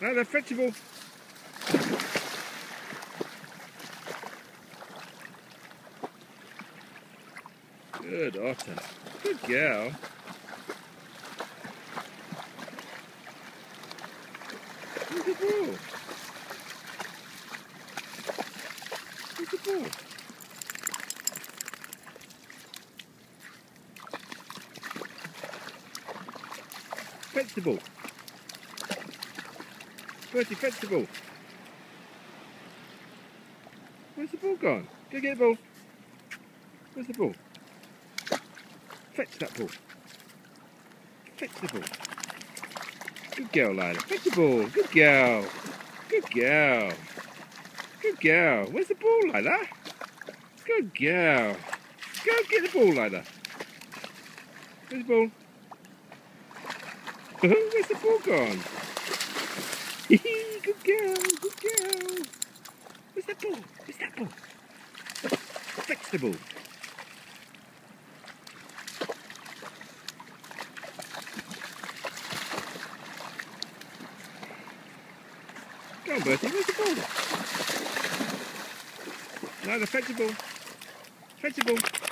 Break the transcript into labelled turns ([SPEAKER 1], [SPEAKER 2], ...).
[SPEAKER 1] No, they're fetchable. Good otter. Good girl. Where's the ball? Where's the ball? Fetch the ball. Bertie, fetch the ball. Where's the ball gone? Go get the ball. Where's the ball? Fetch that ball. Fetch the ball. Good girl, Lila. Fetch the ball. Good girl. Good girl. Good girl. Where's the ball, Lila? Good girl. Go get the ball, Lila. Where's the ball? Where's the ball gone? Good girl. Good girl. Where's that ball? Where's that ball? Fetch the ball. Go on, Bertie, where's the ball? No, fetch the ball. Fetch the ball.